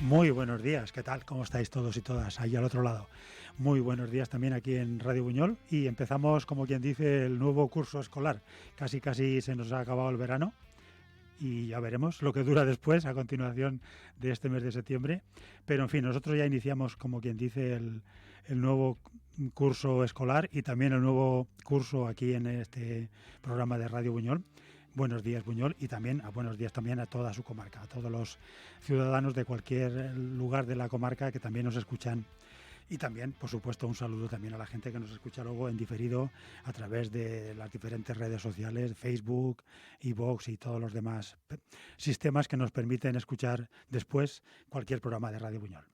Muy buenos días, ¿qué tal? ¿Cómo estáis todos y todas ahí al otro lado? Muy buenos días también aquí en Radio Buñol y empezamos, como quien dice, el nuevo curso escolar. Casi se nos ha acabado el verano y ya veremos lo que dura después, a continuación de este mes de septiembre. Pero en fin, nosotros ya iniciamos, como quien dice, el nuevo curso escolar y también el nuevo curso aquí en este programa de Radio Buñol. Buenos días, Buñol, y también buenos días también a toda su comarca, a todos los ciudadanos de cualquier lugar de la comarca que también nos escuchan. Y también, por supuesto, un saludo también a la gente que nos escucha luego en diferido a través de las diferentes redes sociales, Facebook, iVoox y todos los demás sistemas que nos permiten escuchar después cualquier programa de Radio Buñol.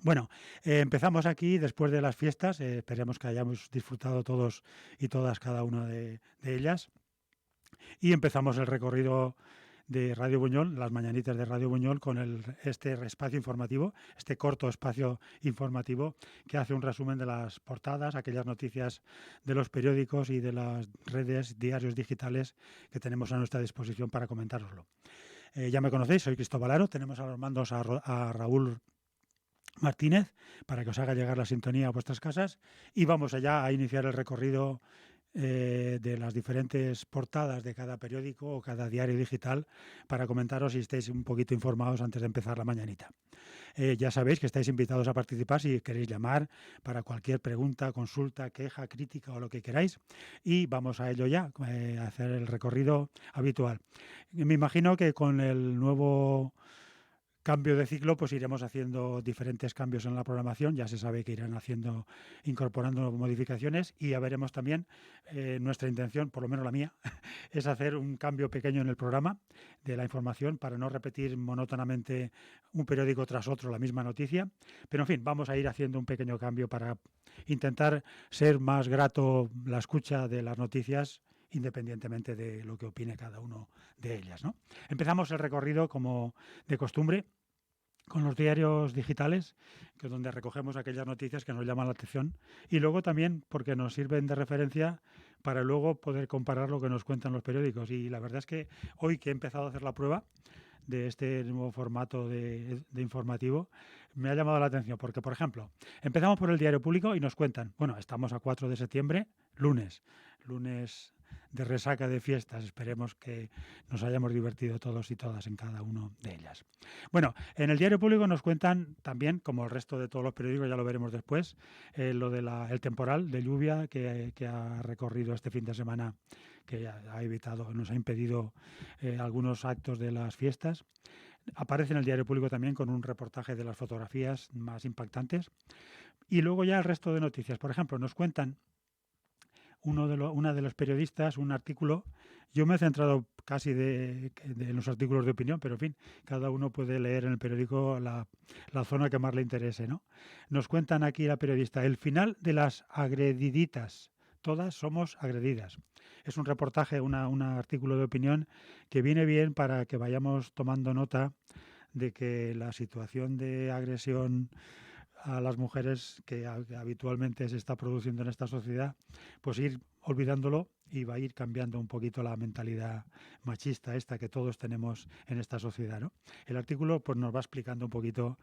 Bueno, empezamos aquí después de las fiestas, esperemos que hayamos disfrutado todos y todas cada una de ellas. Y empezamos el recorrido de Radio Buñol, las mañanitas de Radio Buñol, con este espacio informativo, este corto espacio informativo que hace un resumen de las portadas, aquellas noticias de los periódicos y de las redes, diarios digitales que tenemos a nuestra disposición para comentároslo. Ya me conocéis, soy Cristóbal Aro, tenemos a los mandos a Raúl Martínez para que os haga llegar la sintonía a vuestras casas y vamos allá a iniciar el recorrido de las diferentes portadas de cada periódico o cada diario digital para comentaros y estéis un poquito informados antes de empezar la mañanita. Ya sabéis que estáis invitados a participar si queréis llamar para cualquier pregunta, consulta, queja, crítica o lo que queráis y vamos a ello ya, a hacer el recorrido habitual. Me imagino que con el nuevo cambio de ciclo, pues iremos haciendo diferentes cambios en la programación. Ya se sabe que irán incorporando modificaciones y ya veremos también nuestra intención, por lo menos la mía, es hacer un cambio pequeño en el programa de la información para no repetir monótonamente un periódico tras otro la misma noticia. Pero en fin, vamos a ir haciendo un pequeño cambio para intentar ser más grato la escucha de las noticias independientemente de lo que opine cada uno de ellas, ¿no? Empezamos el recorrido como de costumbre con los diarios digitales, que es donde recogemos aquellas noticias que nos llaman la atención, y luego también porque nos sirven de referencia para luego poder comparar lo que nos cuentan los periódicos. Y la verdad es que hoy que he empezado a hacer la prueba de este nuevo formato de informativo, me ha llamado la atención, porque, por ejemplo, empezamos por el Diario Público y nos cuentan, bueno, estamos a 4 de septiembre, lunes de resaca de fiestas. Esperemos que nos hayamos divertido todos y todas en cada una de ellas. Bueno, en el Diario Público nos cuentan también, como el resto de todos los periódicos, ya lo veremos después, lo de el temporal de lluvia que ha recorrido este fin de semana, que ha evitado, nos ha impedido algunos actos de las fiestas. Aparece en el Diario Público también con un reportaje de las fotografías más impactantes. Y luego ya el resto de noticias. Por ejemplo, nos cuentan una de los periodistas, un artículo. Yo me he centrado casi en los artículos de opinión, pero en fin, cada uno puede leer en el periódico la zona que más le interese, ¿no? Nos cuentan aquí la periodista, el final de las agrediditas. Todas somos agredidas. Es un reportaje, un artículo de opinión que viene bien para que vayamos tomando nota de que la situación de agresión a las mujeres que habitualmente se está produciendo en esta sociedad, pues ir olvidándolo y va a ir cambiando un poquito la mentalidad machista esta que todos tenemos en esta sociedad, ¿no? El artículo pues nos va explicando un poquito,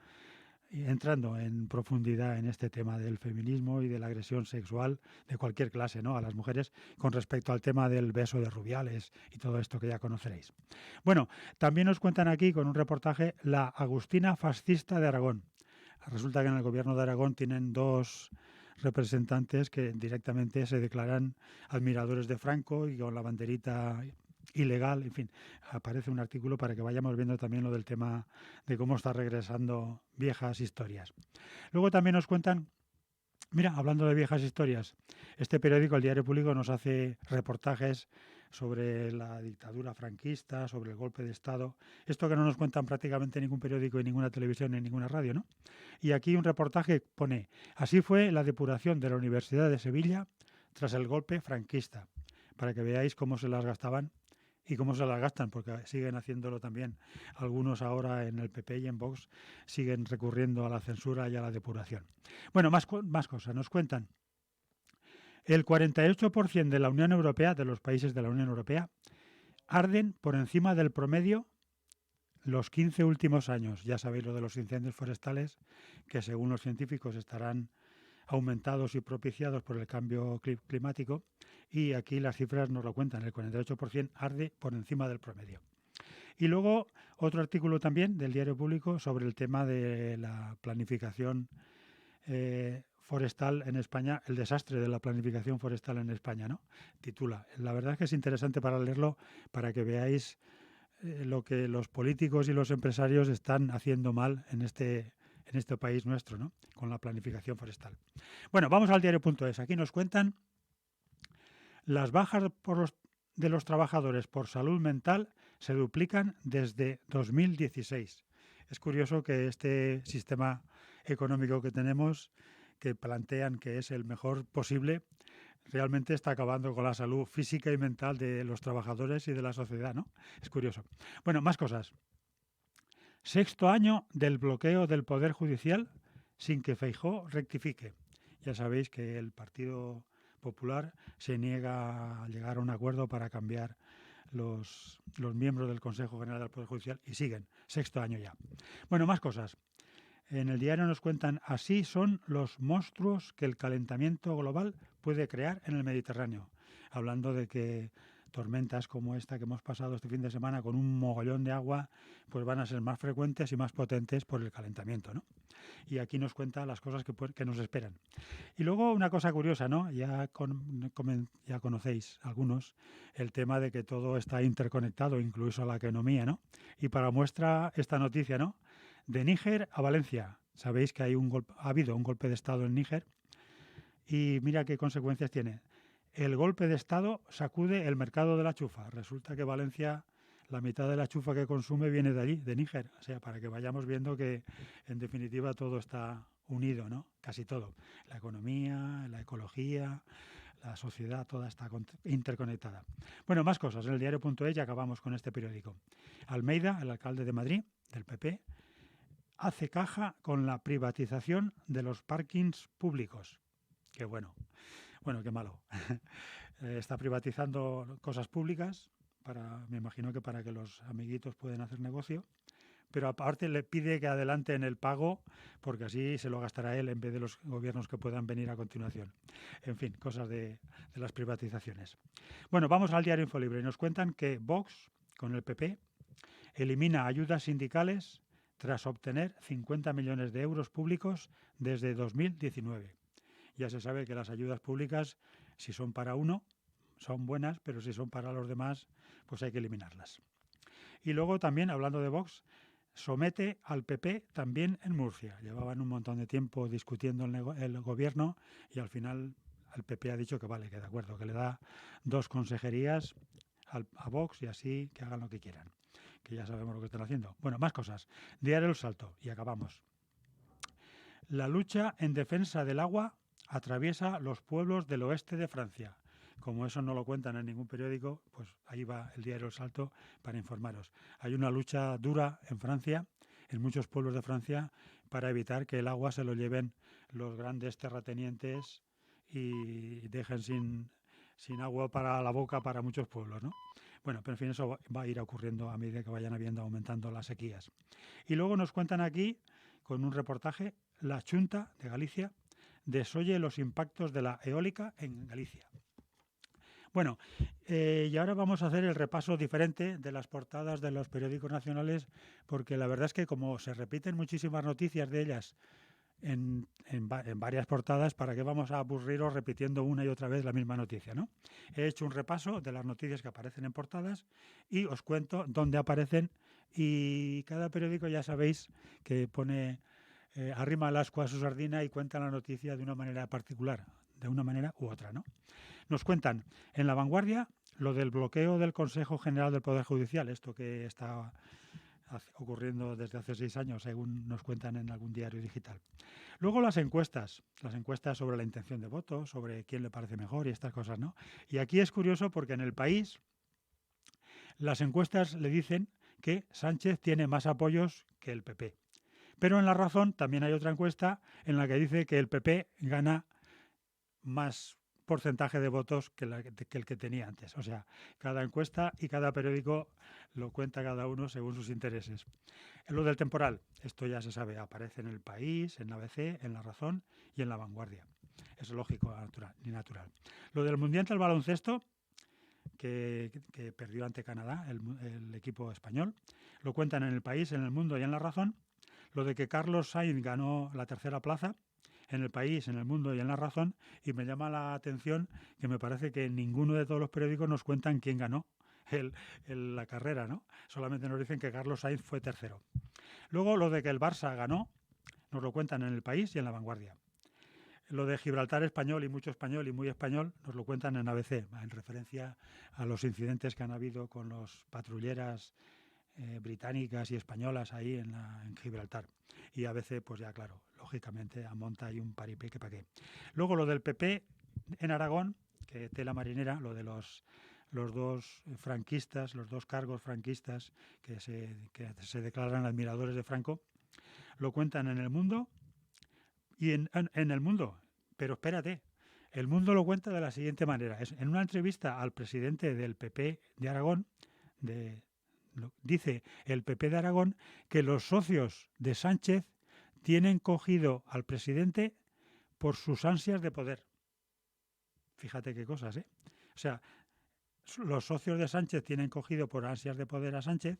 entrando en profundidad en este tema del feminismo y de la agresión sexual de cualquier clase, ¿no?, a las mujeres, con respecto al tema del beso de Rubiales y todo esto que ya conoceréis. Bueno, también nos cuentan aquí con un reportaje la Agustina fascista de Aragón. Resulta que en el gobierno de Aragón tienen dos representantes que directamente se declaran admiradores de Franco y con la banderita ilegal, en fin, aparece un artículo para que vayamos viendo también lo del tema de cómo está regresando viejas historias. Luego también nos cuentan, mira, hablando de viejas historias, este periódico, el Diario Público, nos hace reportajes sobre la dictadura franquista, sobre el golpe de Estado, esto que no nos cuentan prácticamente ningún periódico, ni ninguna televisión, ni ninguna radio, ¿no? Y aquí un reportaje pone, así fue la depuración de la Universidad de Sevilla tras el golpe franquista, para que veáis cómo se las gastaban y cómo se las gastan, porque siguen haciéndolo también. Algunos ahora en el PP y en Vox siguen recurriendo a la censura y a la depuración. Bueno, más cosas. Nos cuentan, el 48% de la Unión Europea, de los países de la Unión Europea, arden por encima del promedio los 15 últimos años, ya sabéis lo de los incendios forestales, que según los científicos estarán aumentados y propiciados por el cambio climático, y aquí las cifras nos lo cuentan, el 48% arde por encima del promedio. Y luego otro artículo también del Diario Público sobre el tema de la planificación forestal en España, el desastre de la planificación forestal en España, ¿no? Titula. La verdad es que es interesante para leerlo, para que veáis lo que los políticos y los empresarios están haciendo mal en este país nuestro, ¿no? Con la planificación forestal. Bueno, vamos al diario.es. Aquí nos cuentan las bajas de los trabajadores por salud mental se duplican desde 2016. Es curioso que este sistema económico que tenemos, que plantean que es el mejor posible, realmente está acabando con la salud física y mental de los trabajadores y de la sociedad, ¿no? Es curioso. Bueno, más cosas. Sexto año del bloqueo del Poder Judicial sin que Feijóo rectifique. Ya sabéis que el Partido Popular se niega a llegar a un acuerdo para cambiar los miembros del Consejo General del Poder Judicial y siguen, sexto año ya. Bueno, más cosas. En el diario nos cuentan, así son los monstruos que el calentamiento global puede crear en el Mediterráneo, hablando de que tormentas como esta que hemos pasado este fin de semana con un mogollón de agua, pues van a ser más frecuentes y más potentes por el calentamiento, ¿no? Y aquí nos cuenta las cosas que nos esperan. Y luego una cosa curiosa, ¿no? Ya conocéis algunos el tema de que todo está interconectado, incluso la economía, ¿no? Y para muestra esta noticia, ¿no? De Níger a Valencia. Sabéis que ha habido un golpe de Estado en Níger y mira qué consecuencias tiene. El golpe de Estado sacude el mercado de la chufa. Resulta que Valencia, la mitad de la chufa que consume viene de allí, de Níger. O sea, para que vayamos viendo que en definitiva todo está unido, ¿no? Casi todo. La economía, la ecología, la sociedad, toda está interconectada. Bueno, más cosas. En el diario.es ya acabamos con este periódico. Almeida, el alcalde de Madrid, del PP, hace caja con la privatización de los parkings públicos. Qué bueno. Bueno, qué malo. Está privatizando cosas públicas, me imagino que para que los amiguitos puedan hacer negocio, pero aparte le pide que adelante en el pago, porque así se lo gastará él en vez de los gobiernos que puedan venir a continuación. En fin, cosas de las privatizaciones. Bueno, vamos al diario Infolibre. Nos cuentan que Vox, con el PP, elimina ayudas sindicales tras obtener 50 millones de euros públicos desde 2019. Ya se sabe que las ayudas públicas, si son para uno, son buenas, pero si son para los demás, pues hay que eliminarlas. Y luego también, hablando de Vox, somete al PP también en Murcia. Llevaban un montón de tiempo discutiendo el gobierno y al final el PP ha dicho que vale, que de acuerdo, que le da 2 consejerías a Vox y así que hagan lo que quieran, que ya sabemos lo que están haciendo. Bueno, más cosas. Diario El Salto y acabamos. La lucha en defensa del agua atraviesa los pueblos del oeste de Francia. Como eso no lo cuentan en ningún periódico, pues ahí va el diario El Salto para informaros. Hay una lucha dura en Francia, en muchos pueblos de Francia, para evitar que el agua se lo lleven los grandes terratenientes y dejen sin agua para la boca para muchos pueblos, ¿no? Bueno, pero en fin, eso va a ir ocurriendo a medida que vayan aumentando las sequías. Y luego nos cuentan aquí, con un reportaje, la Xunta de Galicia desoye los impactos de la eólica en Galicia. Bueno, y ahora vamos a hacer el repaso diferente de las portadas de los periódicos nacionales, porque la verdad es que como se repiten muchísimas noticias de ellas en varias portadas, ¿para qué vamos a aburriros repitiendo una y otra vez la misma noticia, ¿no? He hecho un repaso de las noticias que aparecen en portadas y os cuento dónde aparecen, y cada periódico ya sabéis que pone arrima el ascua a su sardina y cuenta la noticia de una manera particular, de una manera u otra, ¿no? Nos cuentan en La Vanguardia lo del bloqueo del Consejo General del Poder Judicial, esto que está ocurriendo desde hace 6 años, según nos cuentan en algún diario digital. Luego las encuestas sobre la intención de voto, sobre quién le parece mejor y estas cosas, ¿no? Y aquí es curioso porque en El País las encuestas le dicen que Sánchez tiene más apoyos que el PP. Pero en La Razón también hay otra encuesta en la que dice que el PP gana más porcentaje de votos que el que tenía antes. O sea, cada encuesta y cada periódico lo cuenta cada uno según sus intereses. En lo del temporal, esto ya se sabe, aparece en El País, en la ABC, en La Razón y en La Vanguardia. Es lógico y natural. Lo del Mundial del Baloncesto, que perdió ante Canadá el equipo español, lo cuentan en El País, en El Mundo y en La Razón. Lo de que Carlos Sainz ganó la tercera plaza, en El País, en El Mundo y en La Razón, y me llama la atención que me parece que en ninguno de todos los periódicos nos cuentan quién ganó la carrera, ¿no? Solamente nos dicen que Carlos Sainz fue tercero. Luego lo de que el Barça ganó, nos lo cuentan en El País y en La Vanguardia. Lo de Gibraltar español y mucho español y muy español nos lo cuentan en ABC, en referencia a los incidentes que han habido con los patrulleras británicas y españolas ahí en Gibraltar. Y ABC, pues ya claro, lógicamente amonta ahí un paripé que pa' qué. Luego lo del PP en Aragón, que tela marinera, lo de los dos franquistas, los dos cargos franquistas que se declaran admiradores de Franco, lo cuentan en El Mundo y en El Mundo. Pero espérate, El Mundo lo cuenta de la siguiente manera. En una entrevista al presidente del PP de Aragón, dice el PP de Aragón que los socios de Sánchez tienen cogido al presidente por sus ansias de poder. Fíjate qué cosas, ¿eh? O sea, los socios de Sánchez tienen cogido por ansias de poder a Sánchez,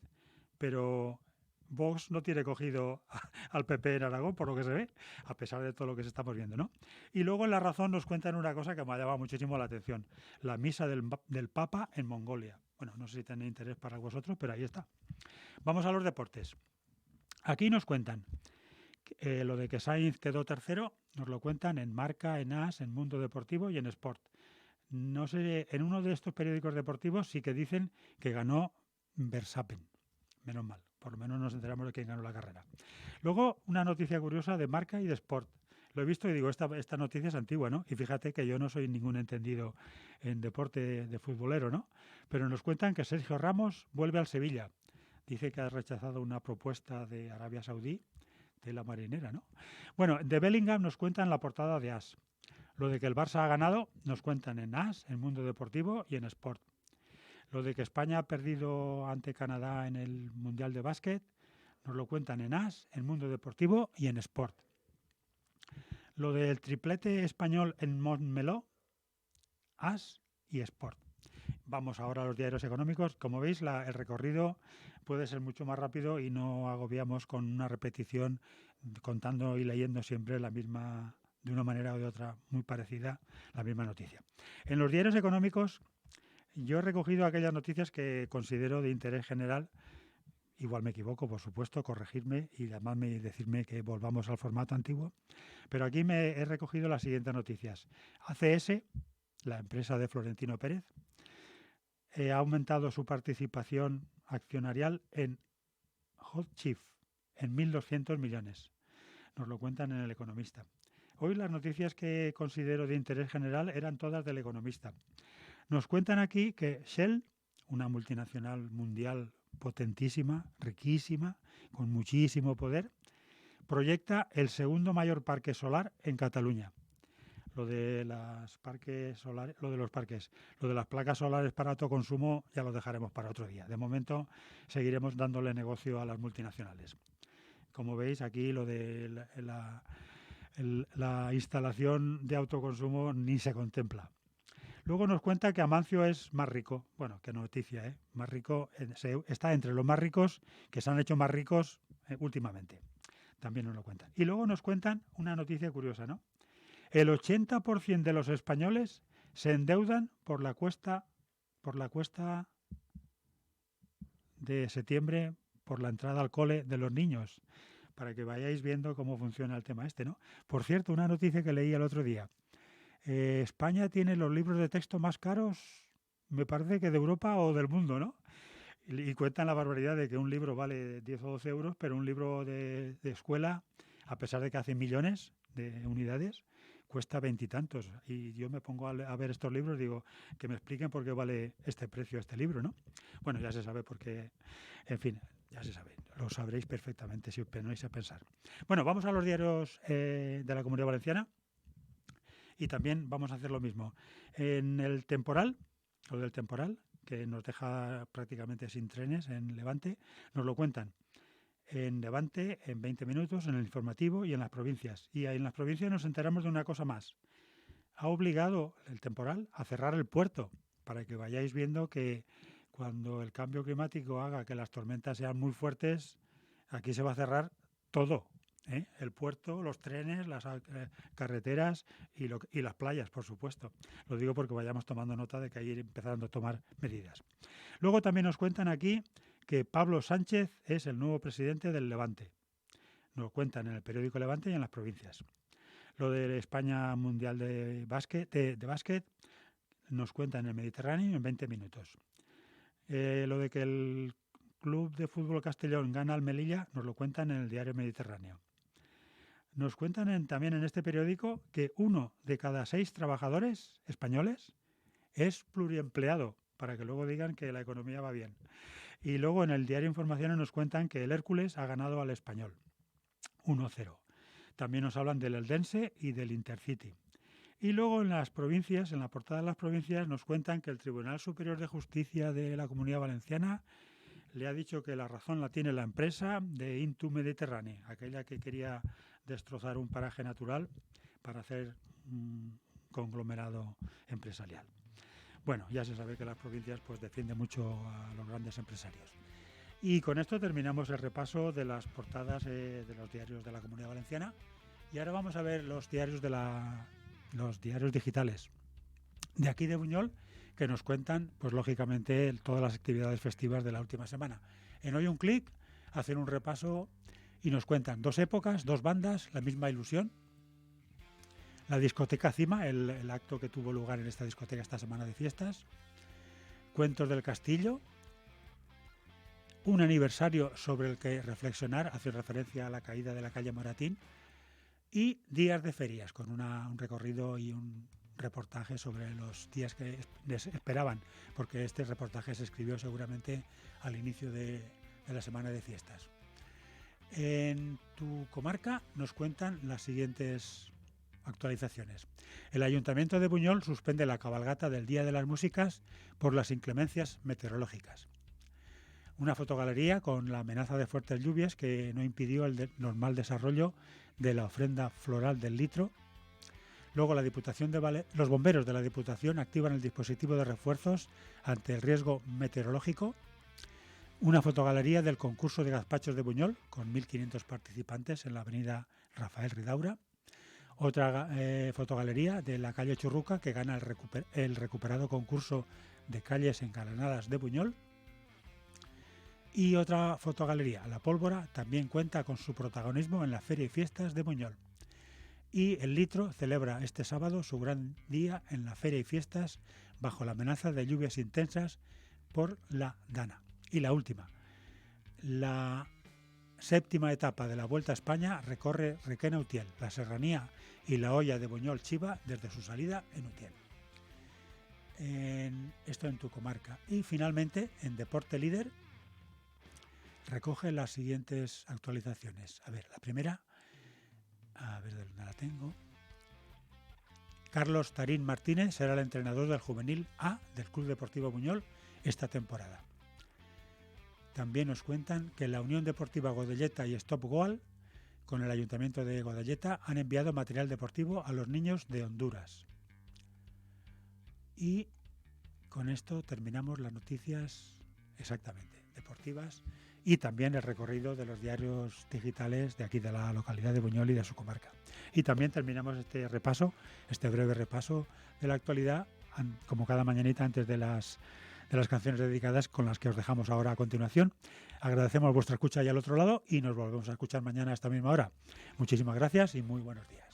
pero Vox no tiene cogido al PP en Aragón, por lo que se ve, a pesar de todo lo que se estamos viendo, ¿no? Y luego en La Razón nos cuentan una cosa que me ha llamado muchísimo la atención, la misa del Papa en Mongolia. Bueno, no sé si tenéis interés para vosotros, pero ahí está. Vamos a los deportes. Aquí nos cuentan lo de que Sainz quedó tercero, nos lo cuentan en Marca, en AS, en Mundo Deportivo y en Sport. No sé, en uno de estos periódicos deportivos sí que dicen que ganó Verstappen. Menos mal, por lo menos nos enteramos de quién ganó la carrera. Luego, una noticia curiosa de Marca y de Sport. Lo he visto y digo, esta noticia es antigua, ¿no? Y fíjate que yo no soy ningún entendido en deporte de futbolero, ¿no? Pero nos cuentan que Sergio Ramos vuelve al Sevilla. Dice que ha rechazado una propuesta de Arabia Saudí, de la marinera, ¿no? Bueno, de Bellingham nos cuentan la portada de AS. Lo de que el Barça ha ganado nos cuentan en AS, en Mundo Deportivo y en Sport. Lo de que España ha perdido ante Canadá en el Mundial de Básquet nos lo cuentan en AS, en Mundo Deportivo y en Sport. Lo del triplete español en Montmeló, AS y Sport. Vamos ahora a los diarios económicos. Como veis, el recorrido puede ser mucho más rápido y no agobiamos con una repetición contando y leyendo siempre la misma, de una manera o de otra muy parecida, la misma noticia. En los diarios económicos yo he recogido aquellas noticias que considero de interés general. Igual me equivoco, por supuesto, corregirme y además decirme que volvamos al formato antiguo. Pero aquí me he recogido las siguientes noticias. ACS, la empresa de Florentino Pérez, ha aumentado su participación accionarial en Hot Chief en 1.200 millones. Nos lo cuentan en El Economista. Hoy las noticias que considero de interés general eran todas del Economista. Nos cuentan aquí que Shell, una multinacional mundial potentísima, riquísima, con muchísimo poder, proyecta el segundo mayor parque solar en Cataluña. Lo de los parques, lo de las placas solares para autoconsumo ya lo dejaremos para otro día. De momento seguiremos dándole negocio a las multinacionales. Como veis aquí lo de la instalación de autoconsumo ni se contempla. Luego nos cuenta que Amancio es más rico. Bueno, qué noticia, ¿eh? Más rico, está entre los más ricos que se han hecho más ricos últimamente. También nos lo cuentan. Y luego nos cuentan una noticia curiosa, ¿no? El 80% de los españoles se endeudan por la cuesta de septiembre, por la entrada al cole de los niños, para que vayáis viendo cómo funciona el tema este, ¿no? Por cierto, una noticia que leí el otro día. España tiene los libros de texto más caros, me parece que de Europa o del mundo, ¿no? Y cuentan la barbaridad de que un libro vale 10 o 12 euros, pero un libro de escuela, a pesar de que hace millones de unidades, cuesta veintitantos. Y yo me pongo a ver estos libros y digo, que me expliquen por qué vale este precio este libro, ¿no? Bueno, ya se sabe porque, en fin, ya se sabe, lo sabréis perfectamente si os ponéis a pensar. Bueno, vamos a los diarios de la Comunidad Valenciana. Y también vamos a hacer lo mismo. En el temporal, lo del temporal, que nos deja prácticamente sin trenes en Levante, nos lo cuentan en Levante en 20 minutos, en el informativo y en las provincias. Y en las provincias nos enteramos de una cosa más. Ha obligado el temporal a cerrar el puerto, para que vayáis viendo que cuando el cambio climático haga que las tormentas sean muy fuertes, aquí se va a cerrar todo. El puerto, los trenes, las carreteras y las playas, por supuesto. Lo digo porque vayamos tomando nota de que hay que ir empezando a tomar medidas. Luego también nos cuentan aquí que Pablo Sánchez es el nuevo presidente del Levante. Nos lo cuentan en el periódico Levante y en las provincias. Lo de España Mundial de Básquet nos cuentan en el Mediterráneo en 20 minutos. Lo de que el Club de Fútbol Castellón gana al Melilla nos lo cuentan en el diario Mediterráneo. Nos cuentan también en este periódico que 1 de cada 6 trabajadores españoles es pluriempleado, para que luego digan que la economía va bien. Y luego en el diario Informaciones nos cuentan que el Hércules ha ganado al Español, 1-0. También nos hablan del Eldense y del Intercity. Y luego en las provincias, en la portada de las provincias, nos cuentan que el Tribunal Superior de Justicia de la Comunidad Valenciana le ha dicho que la razón la tiene la empresa de Intu Mediterránea, aquella que quería destrozar un paraje natural para hacer un conglomerado empresarial. Bueno, ya se sabe que las provincias pues defienden mucho a los grandes empresarios. Y con esto terminamos el repaso de las portadas de los diarios de la Comunidad Valenciana. Y ahora vamos a ver los diarios los diarios digitales de aquí de Buñol, que nos cuentan, pues lógicamente, todas las actividades festivas de la última semana. En Hoy un Clic hacen un repaso y nos cuentan 2 épocas, 2 bandas, la misma ilusión. La discoteca Cima, el acto que tuvo lugar en esta discoteca esta semana de fiestas. Cuentos del Castillo. Un aniversario sobre el que reflexionar, hace referencia a la caída de la calle Moratín. Y días de ferias, con un recorrido y un reportaje sobre los días que les esperaban, porque este reportaje se escribió seguramente al inicio de la semana de fiestas. En tu comarca nos cuentan las siguientes actualizaciones. El Ayuntamiento de Buñol suspende la cabalgata del Día de las Músicas por las inclemencias meteorológicas. Una fotogalería con la amenaza de fuertes lluvias que no impidió el normal desarrollo de la ofrenda floral del litro. Luego los bomberos de la Diputación activan el dispositivo de refuerzos ante el riesgo meteorológico. Una fotogalería del concurso de gazpachos de Buñol con 1.500 participantes en la avenida Rafael Ridaura. Otra fotogalería de la calle Churruca que gana el recuperado concurso de calles engalanadas de Buñol. Y otra fotogalería, La Pólvora, también cuenta con su protagonismo en la Feria y Fiestas de Buñol. Y el Litro celebra este sábado su gran día en la Feria y Fiestas bajo la amenaza de lluvias intensas por la Dana. Y la última, la 7ª etapa de la Vuelta a España recorre Requena-Utiel, la Serranía y la Hoya de Buñol-Chiva desde su salida en Utiel. Esto en tu comarca. Y finalmente, en Deporte Líder, recoge las siguientes actualizaciones. A ver, la primera, a ver de dónde la tengo. Carlos Tarín Martínez será el entrenador del Juvenil A del Club Deportivo Buñol esta temporada. También nos cuentan que la Unión Deportiva Godelleta y Stop Goal, con el Ayuntamiento de Godelleta, han enviado material deportivo a los niños de Honduras. Y con esto terminamos las noticias exactamente deportivas y también el recorrido de los diarios digitales de aquí de la localidad de Buñol y de su comarca. Y también terminamos este breve repaso de la actualidad, como cada mañanita antes de las canciones dedicadas con las que os dejamos ahora a continuación. Agradecemos vuestra escucha ahí al otro lado y nos volvemos a escuchar mañana a esta misma hora. Muchísimas gracias y muy buenos días.